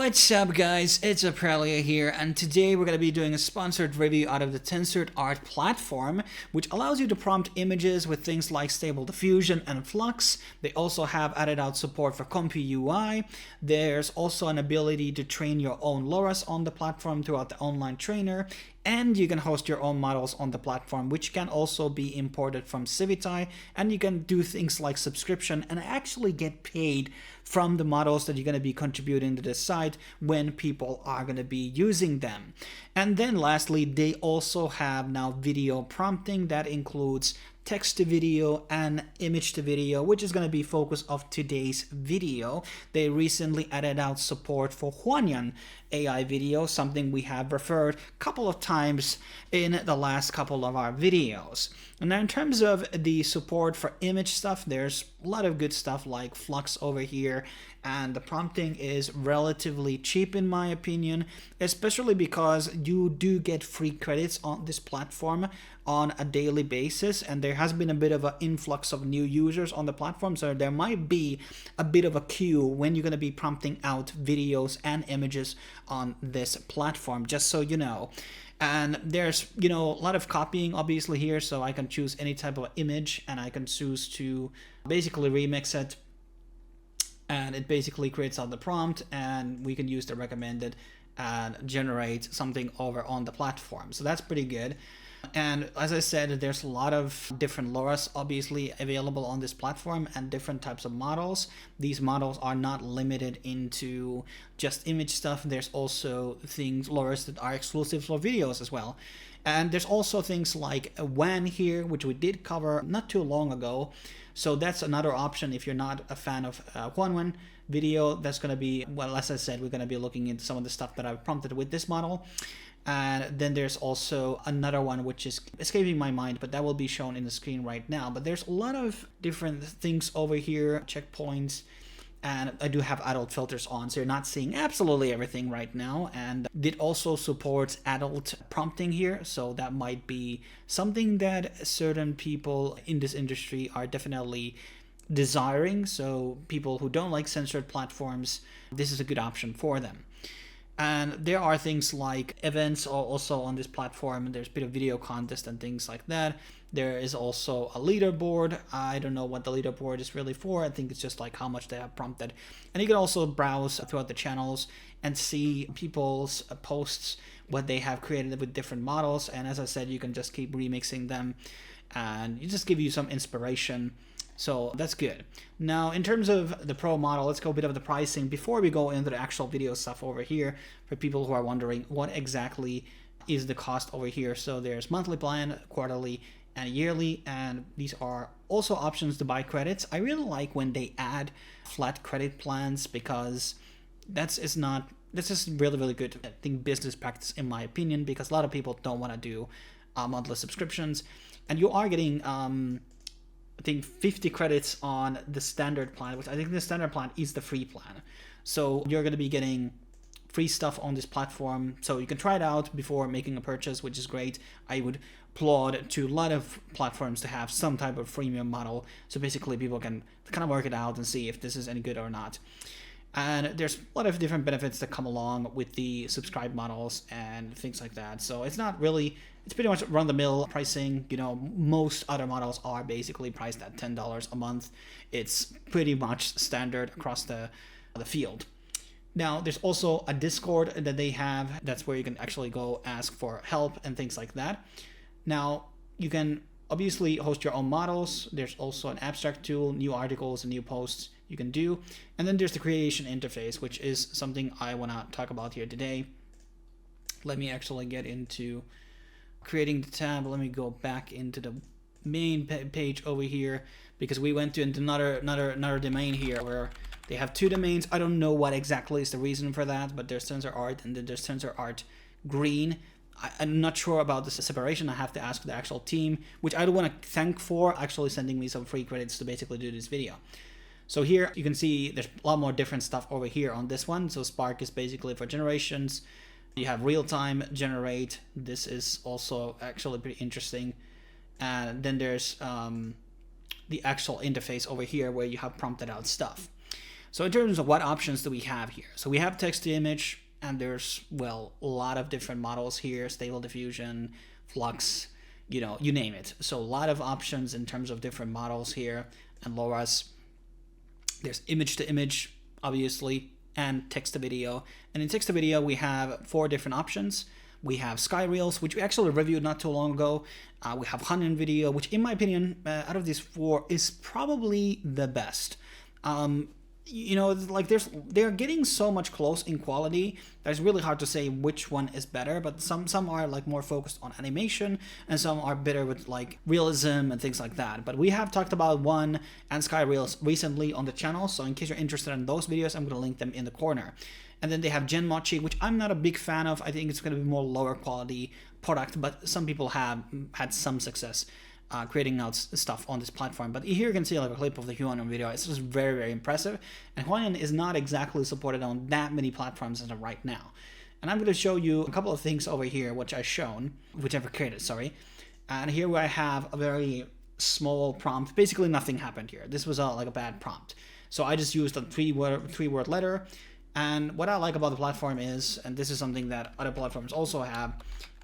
What's up guys, it's Oprelia here, and today we're going to be doing a sponsored review out of the Tensor Art platform, which allows you to prompt images with things like Stable Diffusion and Flux. They also have added out support for CompuUI. There's also an ability to train your own LoRa's on the platform throughout the online trainer, and you can host your own models on the platform, which can also be imported from Civitai, and you can do things like subscription and actually get paid from the models that you're going to be contributing to the site when people are going to be using them. And then lastly, they also have now video prompting that includes text to video and image to video, which is going to be focus of today's video. They recently added out support for Hunyuan AI video, something we have referred a couple of times in the last couple of our videos. And now in terms of the support for image stuff, there's a lot of good stuff like Flux over here, and the prompting is relatively cheap in my opinion, especially because you do get free credits on this platform on a daily basis, and there has been a bit of an influx of new users on the platform, so there might be a bit of a queue when you're going to be prompting out videos and images on this platform, just so you know. And there's, a lot of copying obviously here, so I can choose any type of image and I can choose to basically remix it, and it basically creates out the prompt, and we can use the recommended and generate something over on the platform. So that's pretty good. And as I said, there's a lot of different LoRa's obviously available on this platform and different types of models. These models are not limited into just image stuff. There's also LoRa's that are exclusive for videos as well. And there's also things like WAN here, which we did cover not too long ago. So that's another option if you're not a fan of Hunyuan video. That's going to be, well, as I said, we're going to be looking into some of the stuff that I've prompted with this model. And then there's also another one which is escaping my mind, but that will be shown in the screen right now. But there's a lot of different things over here, checkpoints, and I do have adult filters on, so you're not seeing absolutely everything right now. And it also supports adult prompting here, so that might be something that certain people in this industry are definitely desiring. So people who don't like censored platforms, this is a good option for them. And there are things like events also on this platform. There's a bit of video contest and things like that. There is also a leaderboard. I don't know what the leaderboard is really for. I think it's just like how much they have prompted. And you can also browse throughout the channels and see people's posts, what they have created with different models. And as I said, you can just keep remixing them and it just give you some inspiration. So that's good. Now, in terms of the Pro model, let's go a bit of the pricing before we go into the actual video stuff over here for people who are wondering what exactly is the cost over here. So there's monthly plan, quarterly, and yearly, and these are also options to buy credits. I really like when they add flat credit plans because this is really, really good, I think, business practice in my opinion, because a lot of people don't want to do monthly subscriptions, and you are getting I think 50 credits on the standard plan, which I think the standard plan is the free plan. So you're going to be getting free stuff on this platform. So you can try it out before making a purchase, which is great. I would applaud to a lot of platforms to have some type of freemium model. So basically people can kind of work it out and see if this is any good or not. And there's a lot of different benefits that come along with the subscribe models and things like that. So it's not really, it's pretty much run-of-the-mill pricing. Most other models are basically priced at $10 a month. It's pretty much standard across the field. Now, there's also a Discord that they have. That's where you can actually go ask for help and things like that. Now, you can obviously host your own models. There's also an abstract tool, new articles and new posts you can do. And then there's the creation interface, which is something I want to talk about here today. Let me actually get into creating the tab. Let me go back into the main page over here, because we went to another domain here where they have two domains. I don't know what exactly is the reason for that, but there's Tensor Art and then there's Tensor Art Green. I'm not sure about the separation. I have to ask the actual team, which I do want to thank for actually sending me some free credits to basically do this video. So here you can see there's a lot more different stuff over here on this one. So Spark is basically for generations. You have real-time generate. This is also actually pretty interesting. And then there's the actual interface over here where you have prompted out stuff. So in terms of what options do we have here? So we have text to image, and there's, well, a lot of different models here, stable diffusion, flux, you name it. So a lot of options in terms of different models here and LoRa's. There's image to image, obviously, and text to video. And in text to video, we have 4 different options. We have Sky Reels, which we actually reviewed not too long ago. We have Hunyuan video, which in my opinion, out of these 4, is probably the best. Like they're getting so much close in quality that it's really hard to say which one is better, but some are like more focused on animation, and some are better with like realism and things like that. But we have talked about one and Sky Reels recently on the channel, so in case you're interested in those videos, I'm going to link them in the corner. And then they have Genmochi, which I'm not a big fan of. I think it's going to be more lower quality product, but some people have had some success creating out stuff on this platform. But here you can see like a clip of the Hunyuan video. It's just very, very impressive. And Hunyuan is not exactly supported on that many platforms as of right now. And I'm going to show you a couple of things over here, which I've created, sorry. And here I have a very small prompt. Basically nothing happened here. This was like a bad prompt. So I just used a three-word letter. And what I like about the platform is, and this is something that other platforms also have,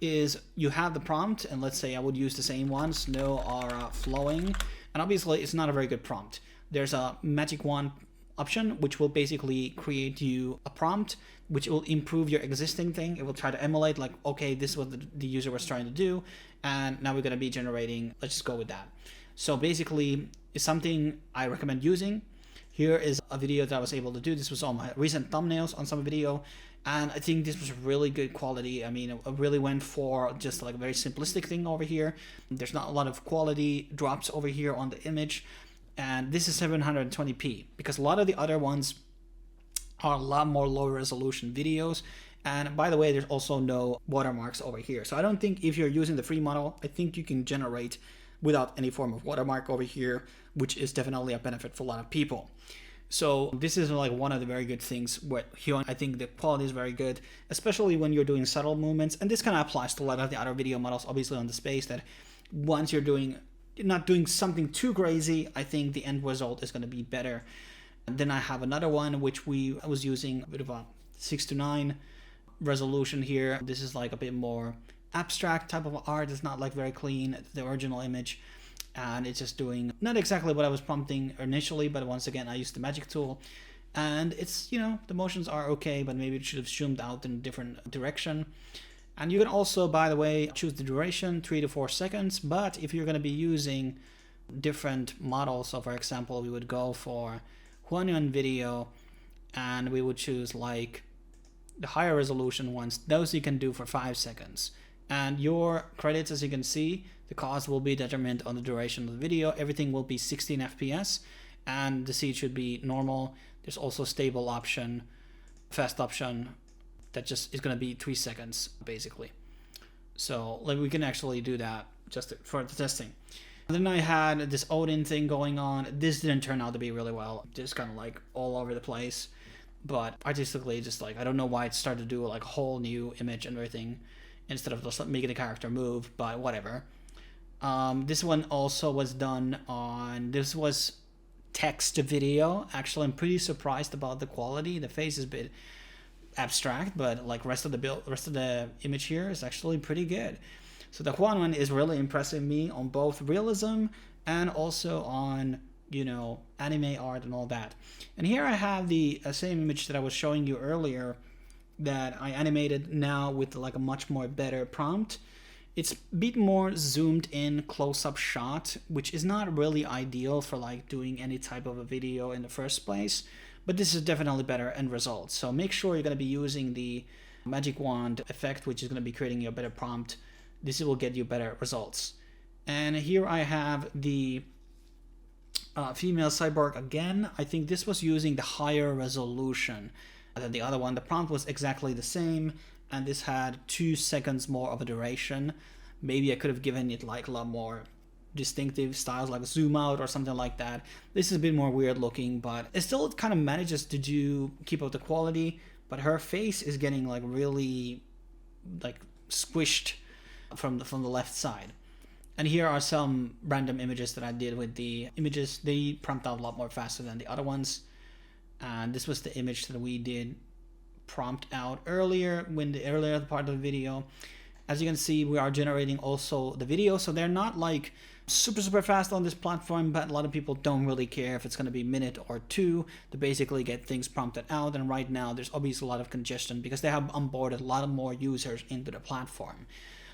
is you have the prompt, and let's say I would use the same one, snow are flowing, and obviously it's not a very good prompt. There's a magic wand option, which will basically create you a prompt, which will improve your existing thing. It will try to emulate, like, okay, this is what the user was trying to do, and now we're going to be generating, let's just go with that. So basically, it's something I recommend using. Here is a video that I was able to do. This was on my recent thumbnails on some video, and I think this was really good quality. I mean, I really went for just like a very simplistic thing over here. There's not a lot of quality drops over here on the image, and this is 720p, because a lot of the other ones are a lot more low resolution videos. And by the way, there's also no watermarks over here. So I don't think if you're using the free model, I think you can generate without any form of watermark over here, which is definitely a benefit for a lot of people. So this is like one of the very good things with Hunyuan. I think the quality is very good, especially when you're doing subtle movements. And this kind of applies to a lot of the other video models, obviously on the space, that once you're not doing something too crazy, I think the end result is going to be better. And then I have another one, which I was using a bit of a 6:9 resolution here. This is like a bit more abstract type of art. It's not like very clean, the original image. And it's just doing not exactly what I was prompting initially, but once again, I used the magic tool. And it's, the motions are okay, but maybe it should have zoomed out in a different direction. And you can also, by the way, choose the duration, 3 to 4 seconds. But if you're going to be using different models, so for example, we would go for Hunyuan video, and we would choose like the higher resolution ones. Those you can do for 5 seconds. And your credits, as you can see, the cost will be determined on the duration of the video. Everything will be 16 FPS, and the seed should be normal. There's also stable option, fast option, that just is going to be 3 seconds, basically. So like we can actually do that just for the testing. Then I had this Odin thing going on. This didn't turn out to be really well. Just kind of like all over the place. But artistically, just like, I don't know why it started to do like a whole new image and everything, instead of just making the character move, but whatever. This one also was done on, this was text to video. Actually, I'm pretty surprised about the quality. The face is a bit abstract, but like rest of the image here is actually pretty good. So the Hunyuan is really impressing me on both realism and also on, anime art and all that. And here I have the same image that I was showing you earlier, that I animated now with like a much more better prompt. It's a bit more zoomed in close-up shot, which is not really ideal for like doing any type of a video in the first place, but this is definitely better end result. So make sure you're going to be using the magic wand effect, which is going to be creating you a better prompt. This will get you better results. And here I have the female cyborg again. I think this was using the higher resolution than the other one. The prompt was exactly the same, and this had 2 seconds more of a duration. Maybe I could have given it like a lot more distinctive styles, like zoom out or something like that. This is a bit more weird looking, but it still kind of manages to keep up the quality. But her face is getting like really like squished from the left side. And here are some random images that I did with the images. They prompt out a lot more faster than the other ones. And this was the image that we did prompt out earlier when the earlier part of the video. As you can see, we are generating also the video, so they're not like super fast on this platform, but a lot of people don't really care if it's going to be a minute or two to basically get things prompted out. And right now there's obviously a lot of congestion because they have onboarded a lot of more users into the platform.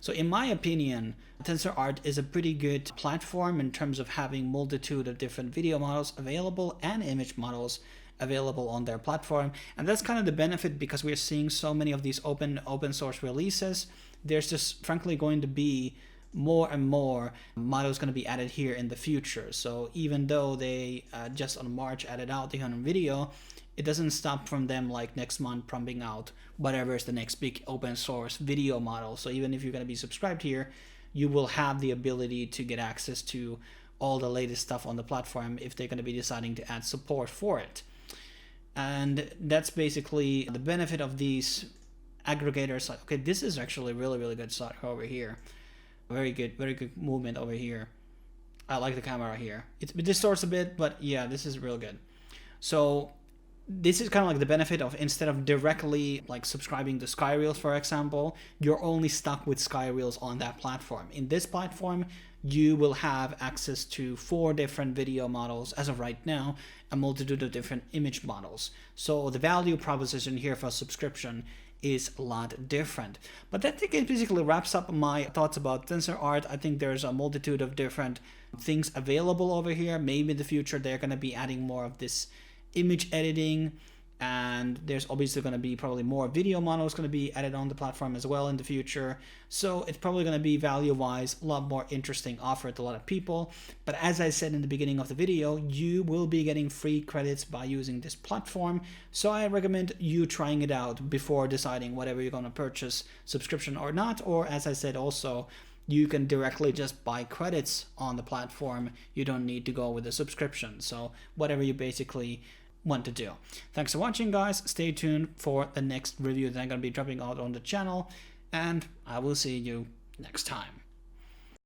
So in my opinion, TensorART is a pretty good platform in terms of having multitude of different video models available and image models available on their platform. And that's kind of the benefit, because we're seeing so many of these open source releases. There's just frankly going to be more and more models going to be added here in the future. So even though they just on March added out the Hunyuan video, it doesn't stop from them like next month prompting out whatever is the next big open source video model. So even if you're going to be subscribed here, you will have the ability to get access to all the latest stuff on the platform if they're going to be deciding to add support for it. And that's basically the benefit of these aggregators. Like, okay, this is actually really good shot over here. Very good movement over here. I like the camera here. It distorts a bit, but yeah, this is real good. So this is kind of like the benefit of, instead of directly like subscribing to SkyReels, for example, you're only stuck with SkyReels on that platform. In this platform, you will have access to 4 different video models as of right now, a multitude of different image models. So the value proposition here for subscription is a lot different. But that, I think, it basically wraps up my thoughts about TensorART. I think there's a multitude of different things available over here. Maybe in the future they're going to be adding more of this image editing, and there's obviously going to be probably more video models going to be added on the platform as well in the future. So it's probably going to be value-wise a lot more interesting offer to a lot of people. But as I said in the beginning of the video, you will be getting free credits by using this platform. So I recommend you trying it out before deciding whether you're going to purchase subscription or not. Or as I said also, you can directly just buy credits on the platform. You don't need to go with a subscription. So whatever you basically want to do. Thanks for watching, guys. Stay tuned for the next review that I'm going to be dropping out on the channel, and I will see you next time.